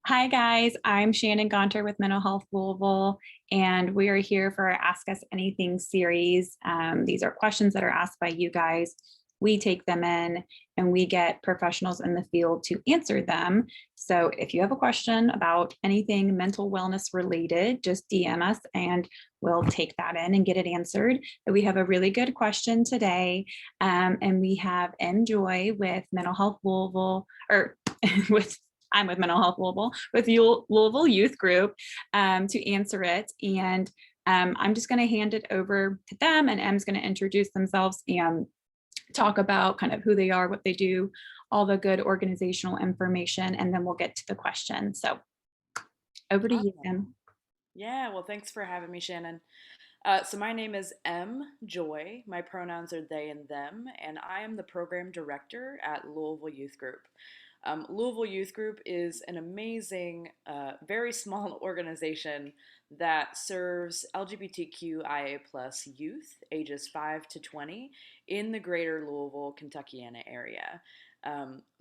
Hi, guys. I'm Shannon Gonter with Mental Health Louisville, and we are here for our Ask Us Anything series. These are questions that are asked by you guys. We take them in and we get professionals in the field to answer them. So if you have a question about anything mental wellness related, just DM us and we'll take that in and get it answered. But we have a really good question today. And we have M Joy with Mental Health Louisville, or with I'm with Mental Health Louisville, with Louisville Youth Group to answer it. And I'm just going to hand it over to them, and Em's going to introduce themselves and talk about kind of who they are, what they do, all the good organizational information, and then we'll get to the question. So over to you, Awesome. Em. Yeah, well, thanks for having me, Shannon. So my name is M. Joy. My pronouns are they and them, and I am the program director at Louisville Youth Group. Louisville Youth Group is an amazing, very small organization that serves LGBTQIA plus youth ages 5 to 20 in the greater Louisville, Kentuckiana area.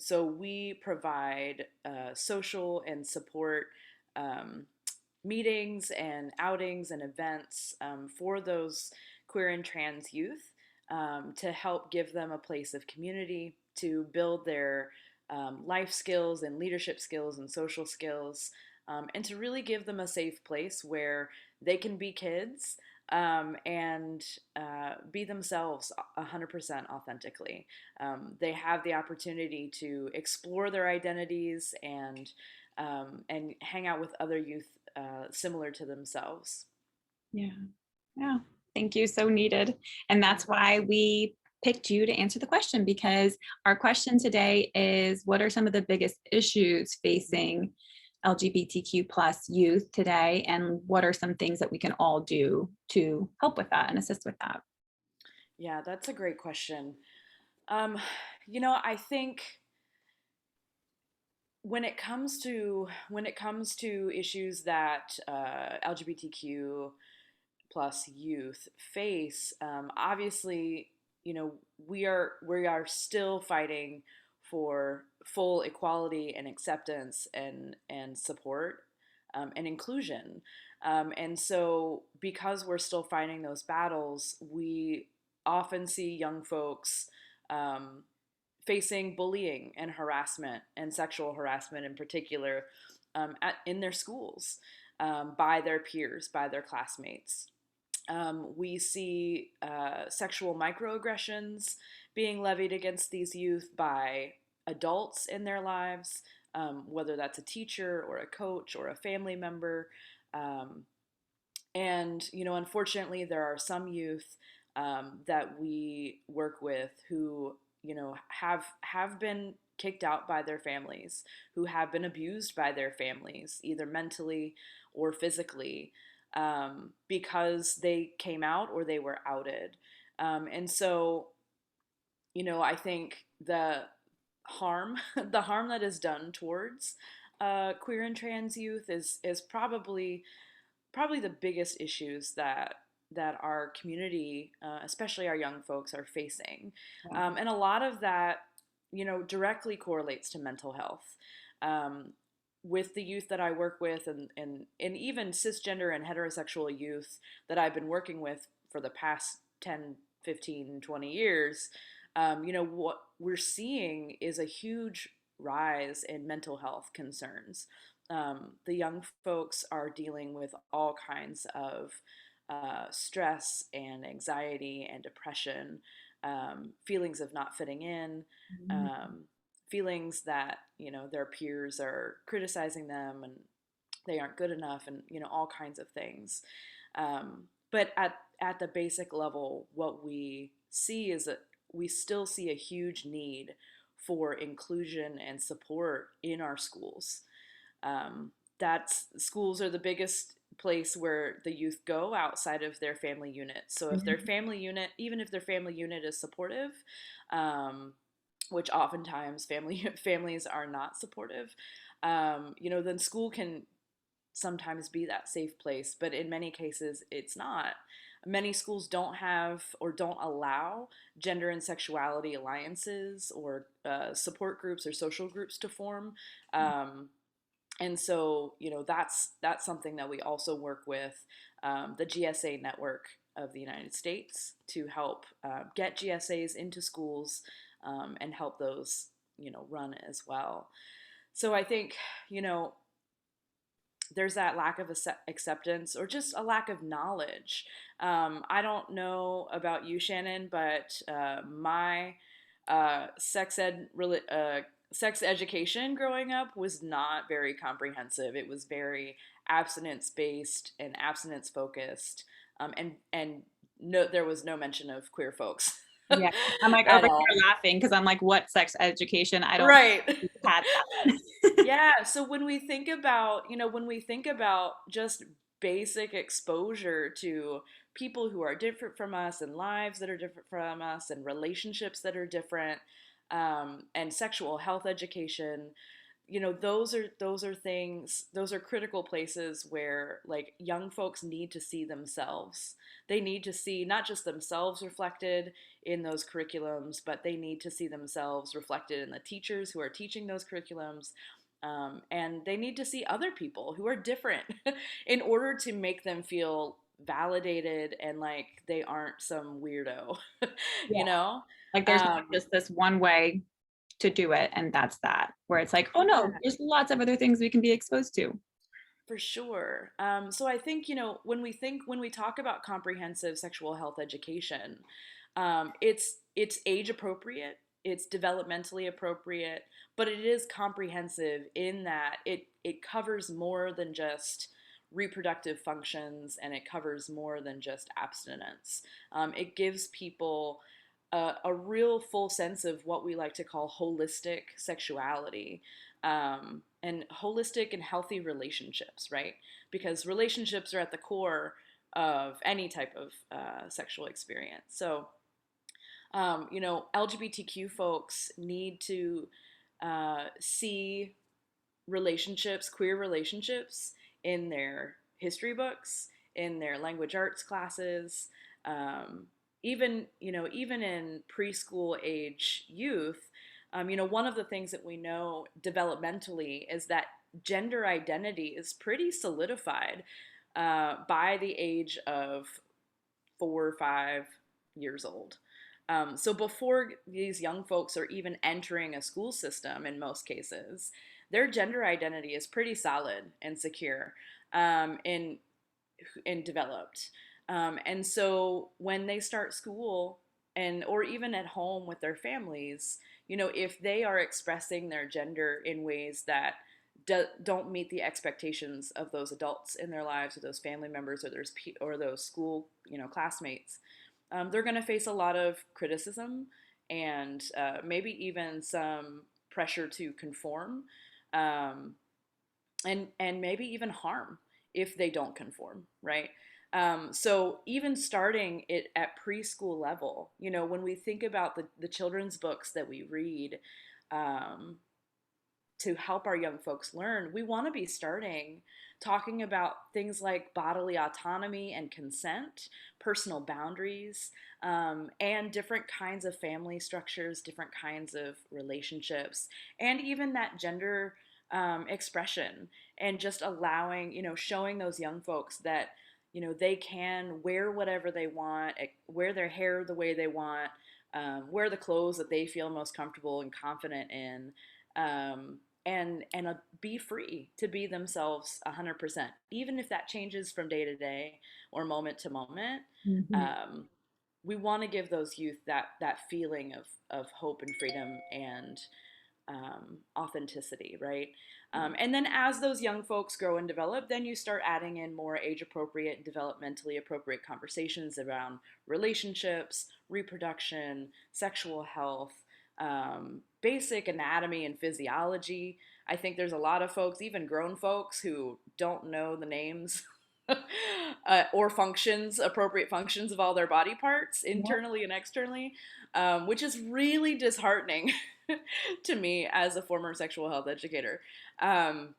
So we provide social and support um, meetings and outings and events for those queer and trans youth to help give them a place of community, to build their life skills and leadership skills and social skills, and to really give them a safe place where they can be kids and be themselves 100% authentically. They have the opportunity to explore their identities and hang out with other youth similar to themselves. Yeah, yeah. Thank you. So needed. And that's why we picked you to answer the question, because our question today is, what are some of the biggest issues facing LGBTQ plus youth today? And what are some things that we can all do to help with that and assist with that? Yeah, that's a great question. Um, I think when it comes to issues that LGBTQ plus youth face, obviously, we are still fighting for full equality and acceptance and support and inclusion. And so, because we're still fighting those battles, we often see young folks um, facing bullying and harassment and sexual harassment in particular in their schools by their peers, by their classmates. We see sexual microaggressions being levied against these youth by adults in their lives, whether that's a teacher or a coach or a family member. Um, and, unfortunately, there are some youth that we work with who, have been kicked out by their families, who have been abused by their families, either mentally or physically, because they came out or they were outed. And so, I think the harm that is done towards queer and trans youth is probably the biggest issues that our community, especially our young folks, are facing, Yeah. and a lot of that, directly correlates to mental health. Um, with the youth that I work with, and even cisgender and heterosexual youth that I've been working with for the past 10, 15, 20 years, what we're seeing is a huge rise in mental health concerns. The young folks are dealing with all kinds of stress and anxiety and depression, feelings of not fitting in, Mhm. um, feelings that their peers are criticizing them and they aren't good enough, and all kinds of things. But at the basic level, what we see is that we still see a huge need for inclusion and support in our schools. That's Schools are the biggest place where the youth go outside of their family unit. So if their Mhm. family unit, even if their family unit is supportive, um, which oftentimes families are not supportive, then school can sometimes be that safe place, but in many cases it's not. Many schools don't have or don't allow gender and sexuality alliances or support groups or social groups to form. Um, And so, that's something that we also work with the GSA network of the United States to help get GSAs into schools and help those, run as well. So I think, you know, there's that lack of acceptance or just a lack of knowledge. I don't know about you, Shannon, but my uh, sex ed sex education growing up was not very comprehensive. It was very abstinence based and abstinence focused, and no, there was no mention of queer folks Yeah. I'm like at over all. here laughing because I'm like, what sex education? I don't Right. think we've had that. Yeah, so when we think about just basic exposure to people who are different from us and lives that are different from us and relationships that are different, and sexual health education, those are critical places where like young folks need to see themselves. They need to see not just themselves reflected in those curriculums, but they need to see themselves reflected in the teachers who are teaching those curriculums. And they need to see other people who are different in order to make them feel validated and like they aren't some weirdo, Yeah. you know? Like there's not Um, just this one way to do it and that's that. Where it's like, oh no, yeah. there's lots of other things we can be exposed to. For sure. So I think, when we talk about comprehensive sexual health education, it's age appropriate, it's developmentally appropriate, but it is comprehensive in that it covers more than just reproductive functions, and it covers more than just abstinence. It gives people a real full sense of what we like to call holistic sexuality, and holistic and healthy relationships, right? Because relationships are at the core of any type of sexual experience. So, LGBTQ folks need to see relationships, queer relationships, in their history books, in their language arts classes, um, even in preschool age youth. One of the things that we know developmentally is that gender identity is pretty solidified by the age of 4 or 5 years old. So before these young folks are even entering a school system, in most cases, their gender identity is pretty solid and secure, and developed. And so when they start school and or even at home with their families, if they are expressing their gender in ways that don't meet the expectations of those adults in their lives or those family members or those school classmates, they're going to face a lot of criticism and maybe even some pressure to conform, um, and maybe even harm if they don't conform, right? So even starting it at preschool level, when we think about the children's books that we read, um, to help our young folks learn, we want to be starting talking about things like bodily autonomy and consent, personal boundaries, and different kinds of family structures, different kinds of relationships, and even that gender expression, and just allowing, showing those young folks that, they can wear whatever they want, wear their hair the way they want, wear the clothes that they feel most comfortable and confident in, and be free to be themselves 100%, even if that changes from day to day or moment to moment. Mhm. Um, we want to give those youth that feeling of hope and freedom and authenticity, right? And then as those young folks grow and develop, then you start adding in more age appropriate and developmentally appropriate conversations around relationships, reproduction, sexual health, basic anatomy and physiology. I think there's a lot of folks, even grown folks, who don't know the names or appropriate functions of all their body parts Yep. internally and externally, which is really disheartening to me as a former sexual health educator. Um,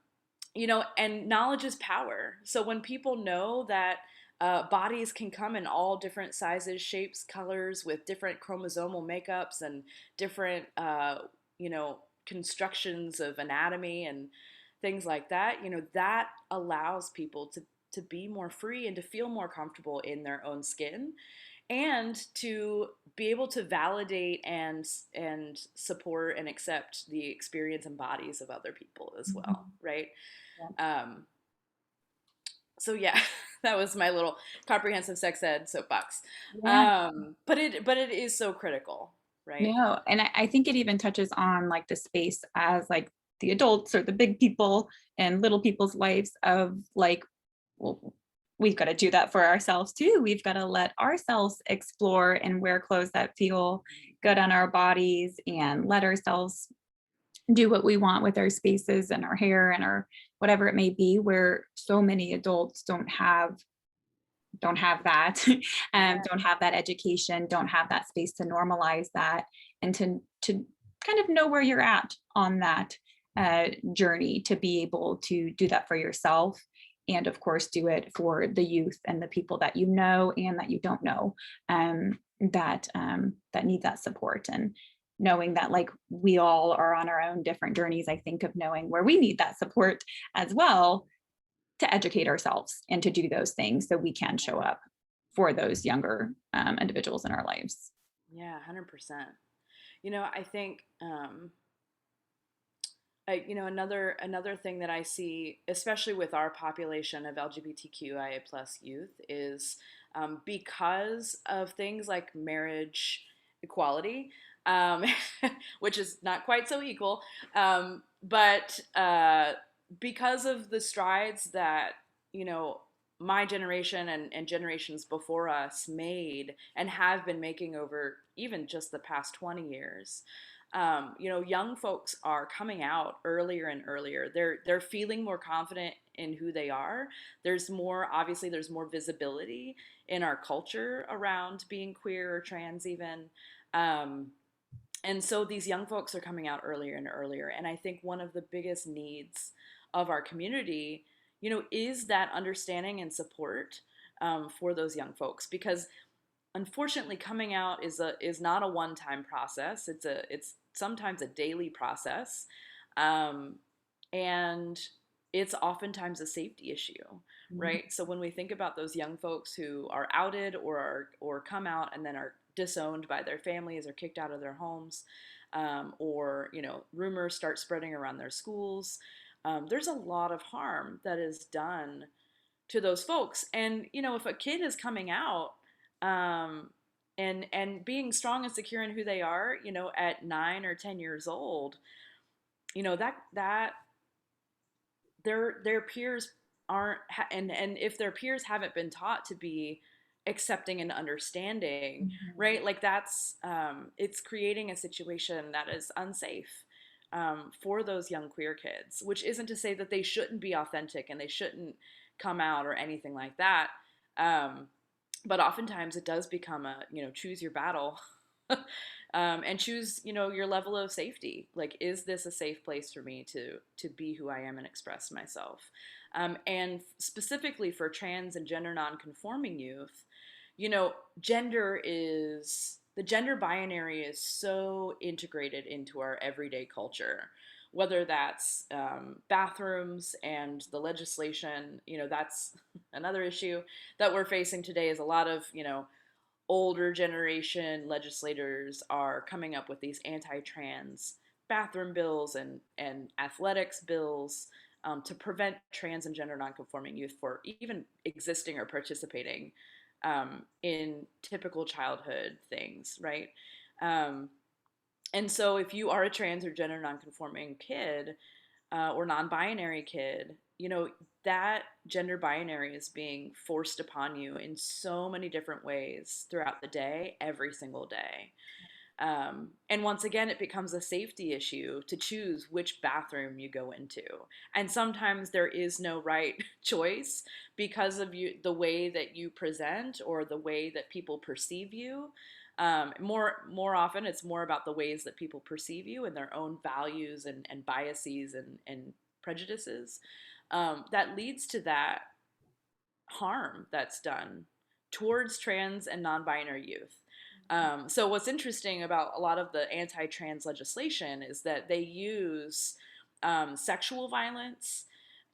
and knowledge is power. So when people know that bodies can come in all different sizes, shapes, colors, with different chromosomal makeups and different, constructions of anatomy, and things like that, that allows people to be more free and to feel more comfortable in their own skin, and to be able to validate and support and accept the experience and bodies of other people as well, Mhm. right? Yeah. um, so yeah, that was my little comprehensive sex ed soapbox. Yeah. But it is so critical, right? No, and I think it even touches on like the space as like the adults or the big people and little people's lives of like, well, we've got to do that for ourselves too. We've got to let ourselves explore and wear clothes that feel good on our bodies and let ourselves do what we want with our spaces and our hair and our whatever it may be, where so many adults don't have that, Yeah. don't have that education, don't have that space to normalize that, and to kind of know where you're at on that journey to be able to do that for yourself, and of course do it for the youth and the people that you know and that you don't know, that need that support, and knowing that like we all are on our own different journeys. I think of knowing where we need that support as well, to educate ourselves and to do those things so we can show up for those younger individuals in our lives. Yeah, 100%. I think another thing that I see, especially with our population of LGBTQIA plus youth, is because of things like marriage equality, um, which is not quite so equal, but because of the strides that you know my generation and generations before us made and have been making over even just the past 20 years. Young folks are coming out earlier and earlier. They're feeling more confident in who they are. There's more visibility in our culture around being queer or trans even. Um, and so these young folks are coming out earlier and earlier. And I think one of the biggest needs of our community, is that understanding and support for those young folks, because unfortunately coming out is not a one-time process. It's sometimes a daily process, um, and it's oftentimes a safety issue, Mhm. right? So when we think about those young folks who are outed or come out and then are disowned by their families or kicked out of their homes, or rumors start spreading around their schools, there's a lot of harm that is done to those folks. And if a kid is coming out, um, and being strong and secure in who they are, at 9 or 10 years old, that their peers aren't, and if their peers haven't been taught to be accepting and understanding, Mhm. right? Like that's it's creating a situation that is unsafe for those young queer kids. Which isn't to say that they shouldn't be authentic and they shouldn't come out or anything like that. Um, but oftentimes it does become a choose your battle. And choose your level of safety. Like, is this a safe place for me to be who I am and express myself? And specifically for trans and gender nonconforming youth, gender is the gender binary is so integrated into our everyday culture. Whether that's bathrooms and the legislation, that's another issue that we're facing today. Is a lot of older generation legislators are coming up with these anti-trans bathroom bills and athletics bills, to prevent trans and gender nonconforming youth for even existing or participating in typical childhood things, right? Um, and so if you are a trans or gender nonconforming kid, or non-binary kid, that gender binary is being forced upon you in so many different ways throughout the day, every single day. And once again, it becomes a safety issue to choose which bathroom you go into. And sometimes there is no right choice because of the way that you present or the way that people perceive you. More often, it's more about the ways that people perceive you and their own values and biases and prejudices, that leads to that harm that's done towards trans and non-binary youth. So what's interesting about a lot of the anti-trans legislation is that they use sexual violence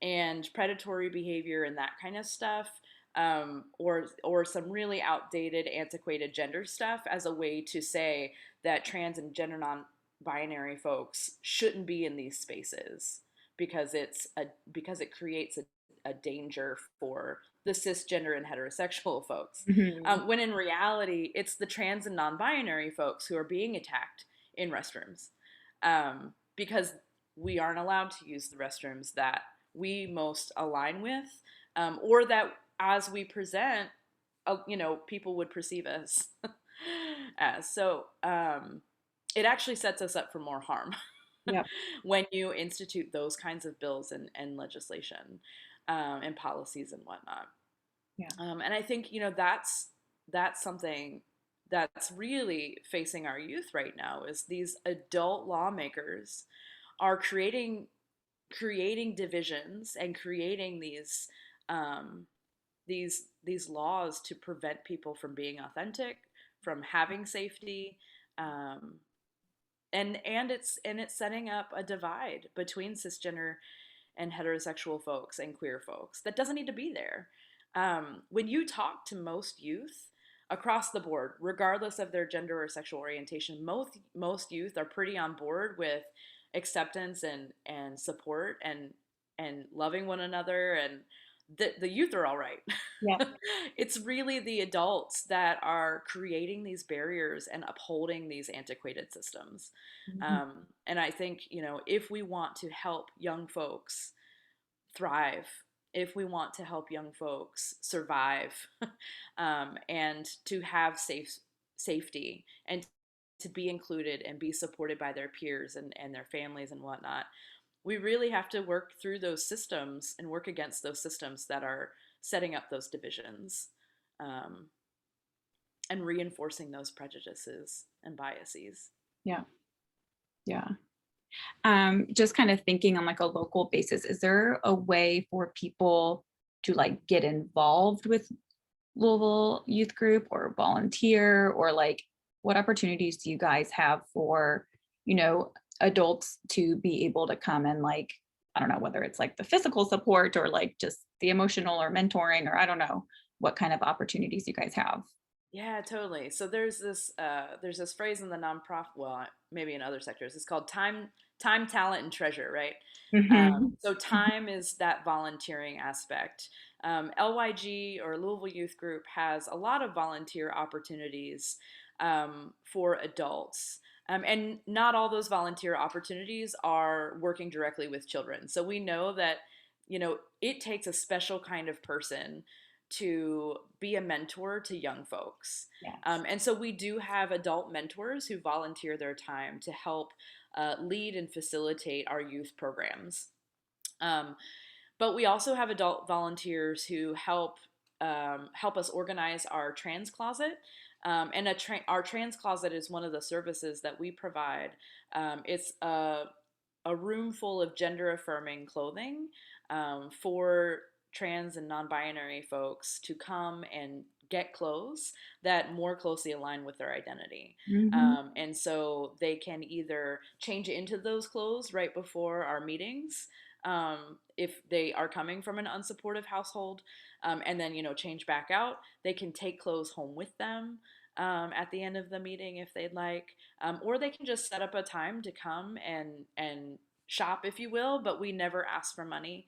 and predatory behavior and that kind of stuff, or some really outdated, antiquated gender stuff as a way to say that trans and gender non-binary folks shouldn't be in these spaces because because it creates a danger for the cisgender and heterosexual folks. Mhm. When in reality, it's the trans and non-binary folks who are being attacked in restrooms, because we aren't allowed to use the restrooms that we most align with, or that as we present, people would perceive us as. So it actually sets us up for more harm Yep. when you institute those kinds of bills and legislation, and policies and whatnot. Yeah. And I think that's something that's really facing our youth right now is these adult lawmakers are creating divisions and creating um, these laws to prevent people from being authentic, from having safety, um, and it's setting up a divide between cisgender and heterosexual folks and queer folks that doesn't need to be there. When you talk to most youth across the board, regardless of their gender or sexual orientation, most youth are pretty on board with acceptance and support and loving one another, and the youth are all right. Yep. It's really the adults that are creating these barriers and upholding these antiquated systems. Mhm. And I think, if we want to help young folks thrive, if we want to help young folks survive, and to have safety and to be included and be supported by their peers and their families and whatnot, we really have to work through those systems and work against those systems that are setting up those divisions, um, and reinforcing those prejudices and biases. Yeah. Yeah. Just kind of thinking on like a local basis, is there a way for people to like get involved with Louisville youth group or volunteer, or like what opportunities do you guys have for, you know, adults to be able to come and like, I don't know, whether it's like the physical support or like just the emotional or mentoring, or I don't know what kind of opportunities you guys have. Yeah, totally. So there's this phrase in the nonprofit, well, maybe in other sectors, it's called time, talent, and treasure, right? Mhm. So time is that volunteering aspect. LYG, or Louisville Youth Group, has a lot of volunteer opportunities, for adults. And not all those volunteer opportunities are working directly with children. So we know that, it takes a special kind of person to be a mentor to young folks. Yes. And so we do have adult mentors who volunteer their time to help lead and facilitate our youth programs. Um, but we also have adult volunteers who help us organize our trans closet. And our trans closet is one of the services that we provide. It's a room full of gender affirming clothing, for trans and non binary folks to come and get clothes that more closely align with their identity. Mhm. And so they can either change into those clothes right before our meetings, if they are coming from an unsupportive household, and then, change back out. They can take clothes home with them, at the end of the meeting if they'd like, or they can just set up a time to come and shop, if you will. But we never ask for money,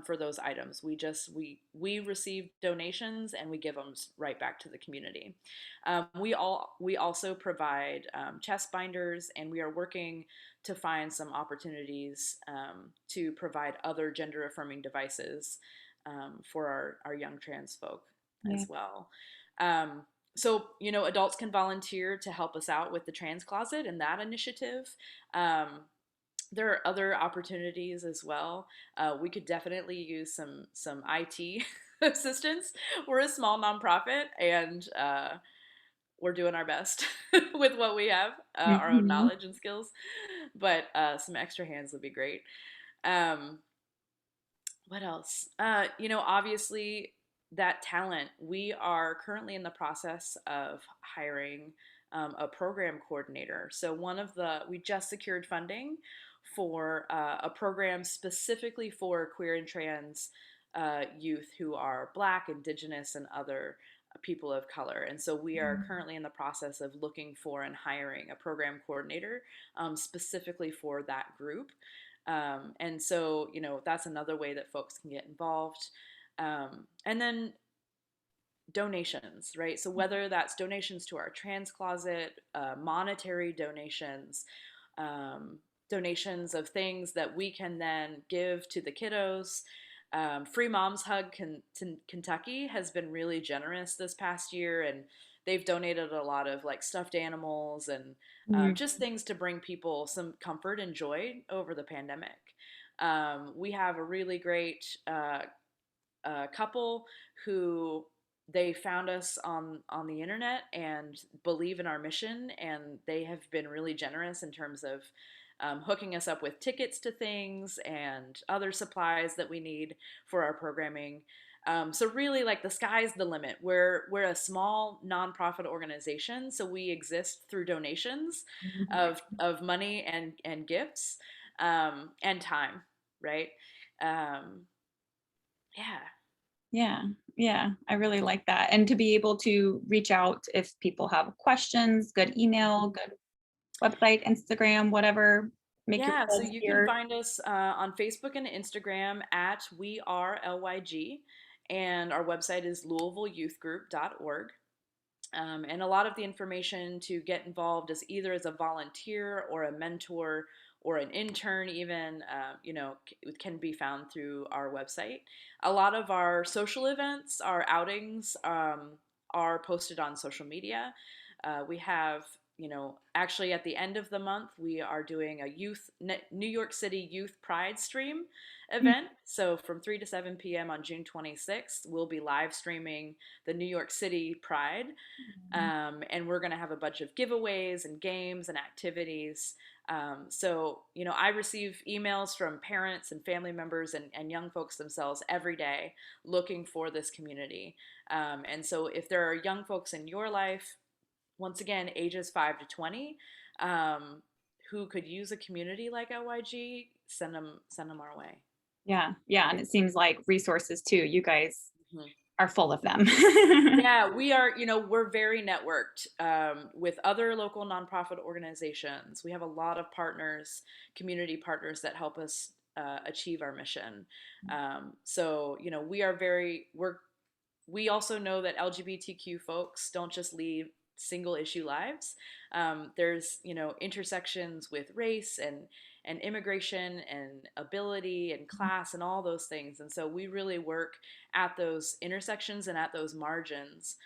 for those items. We receive donations and we give them right back to the community. We also provide, chest binders, and we are working to find some opportunities, to provide other gender affirming devices, for our young trans folk Yeah. as well. Um, so, adults can volunteer to help us out with the Trans Closet and that initiative. Um, there are other opportunities as well. We could definitely use some IT assistance. We're a small nonprofit, and we're doing our best with what we have, our own Mhm. knowledge and skills. But some extra hands would be great. Um, what else? Obviously, that talent. We are currently in the process of hiring, a program coordinator. So we just secured funding for a program specifically for queer and trans youth who are Black, Indigenous, and other people of color. And so we are currently in the process of looking for and hiring a program coordinator specifically for that group. And so, that's another way that folks can get involved. And then donations, right? So whether that's donations to our trans closet, monetary donations, um, donations of things that we can then give to the kiddos. Free Moms Hug Kentucky has been really generous this past year, and they've donated a lot of like stuffed animals and Mhm. just things to bring people some comfort and joy over the pandemic. We have a really great couple who they found us on the internet and believe in our mission, and they have been really generous in terms of hooking us up with tickets to things and other supplies that we need for our programming. So really, like, the sky's the limit. We're a small nonprofit organization, so we exist through donations of money and gifts and time, right? Um, yeah. Yeah, yeah, I really like that. And to be able to reach out if people have questions, good email, good website, Instagram, whatever, make Yeah, so yourselves you can here. find us on Facebook and Instagram at We Are LYG, and our website is LouisvilleYouthGroup.org. And a lot of the information to get involved is either as a volunteer or a mentor or an intern, even, can be found through our website. A lot of our social events, our outings, are posted on social media. We have, actually at the end of the month, we are doing a New York City Youth Pride stream event. So from 3 to 7 p.m. on June 26th, we'll be live streaming the New York City Pride. And we're going to have a bunch of giveaways and games and activities. So, I receive emails from parents and family members and young folks themselves every day looking for this community. And so, if there are young folks in your life, once again, ages 5 to 20, who could use a community like LYG, send them our way. Yeah, yeah, and it seems like resources too. You guys Mhm. are full of them. Yeah, we are, we're very networked with other local nonprofit organizations. We have a lot of partners, community partners that help us achieve our mission. So, we also know that LGBTQ folks don't just lead single issue lives. There's, intersections with race and immigration and ability and class and all those things. And so we really work at those intersections and at those margins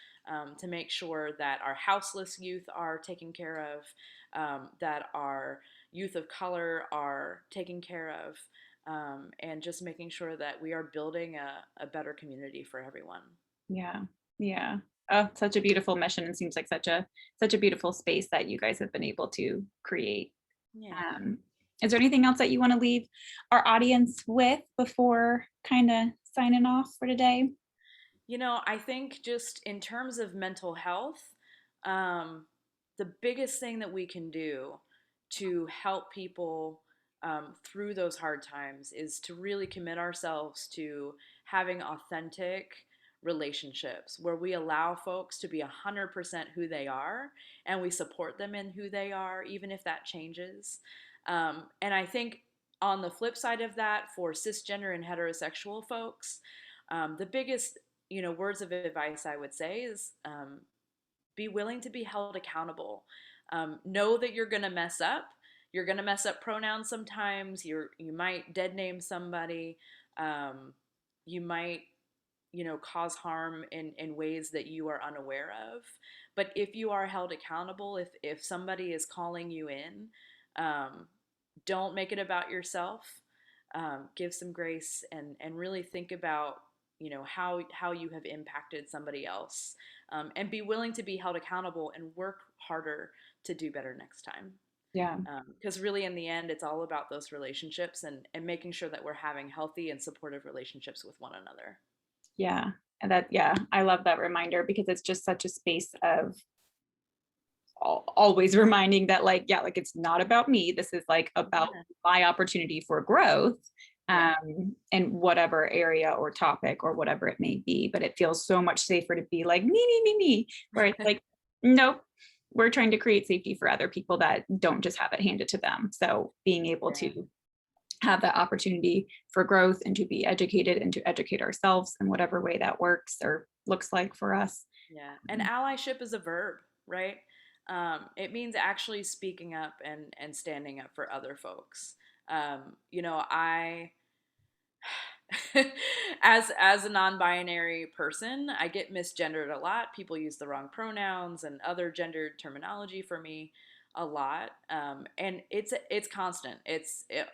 to make sure that our houseless youth are taken care of, that our youth of color are taken care of, and just making sure that we are building a better community for everyone. Yeah, yeah. Oh, such a beautiful mission and seems like such a beautiful space that you guys have been able to create. Yeah. Um, is there anything else that you want to leave our audience with before kind of signing off for today? I think just in terms of mental health, um, the biggest thing that we can do to help people through those hard times is to really commit ourselves to having authentic relationships where we allow folks to be 100% who they are and we support them in who they are, even if that changes. And I think on the flip side of that, for cisgender and heterosexual folks, the biggest words of advice I would say is be willing to be held accountable. Know that you're going to mess up. You're going to mess up pronouns sometimes. You might dead name somebody. You might cause harm in ways that you are unaware of. But if you are held accountable, if somebody is calling you in, um, don't make it about yourself. Give some grace and really think about how you have impacted somebody else, and be willing to be held accountable and work harder to do better next time, Yeah, because really in the end it's all about those relationships and making sure that we're having healthy and supportive relationships with one another. yeah. And that, yeah, I love that reminder because it's just such a space of always reminding that like, yeah, like it's not about me. This is like about Yeah. my opportunity for growth Yeah. in whatever area or topic or whatever it may be. But it feels so much safer to be like me, where it's like, nope, we're trying to create safety for other people that don't just have it handed to them. So being able Yeah. to have that opportunity for growth and to be educated and to educate ourselves in whatever way that works or looks like for us. Yeah. And allyship is a verb, right? It means actually speaking up and standing up for other folks. You know, I as a non-binary person, I get misgendered a lot. People use the wrong pronouns and other gendered terminology for me a lot, and it's constant.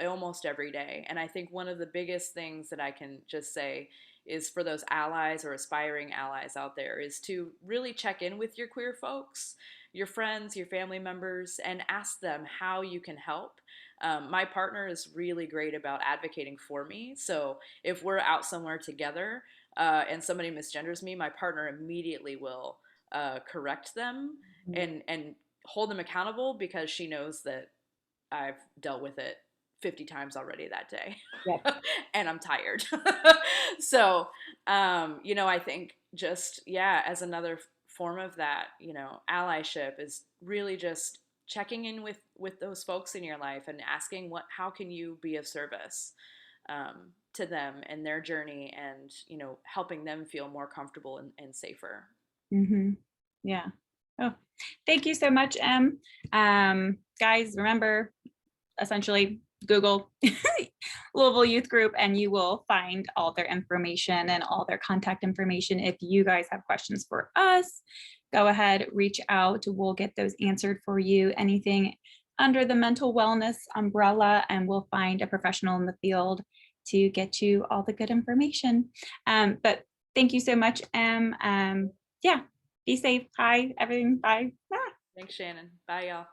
Almost every day. And I think one of the biggest things that I can just say is for those allies or aspiring allies out there is to really check in with your queer folks, your friends, your family members, and ask them how you can help. My partner is really great about advocating for me. So if we're out somewhere together and somebody misgenders me, my partner immediately will correct them and hold them accountable because she knows that I've dealt with it 50 times already that day Yep. and I'm tired. So, you know, I think just, yeah, as another form of that, you know, allyship is really just checking in with those folks in your life and asking how can you be of service to them and their journey and, you know, helping them feel more comfortable and safer. Mm-hmm. Yeah. Oh, thank you so much, Em. Guys, remember, essentially Google Louisville Youth Group and you will find all their information and all their contact information. If you guys have questions for us, go ahead, reach out. We'll get those answered for you. Anything under the mental wellness umbrella, and we'll find a professional in the field to get you all the good information. But thank you so much, Em. Yeah, be safe. Hi, everything. Bye. Ah. Thanks, Shannon. Bye, y'all.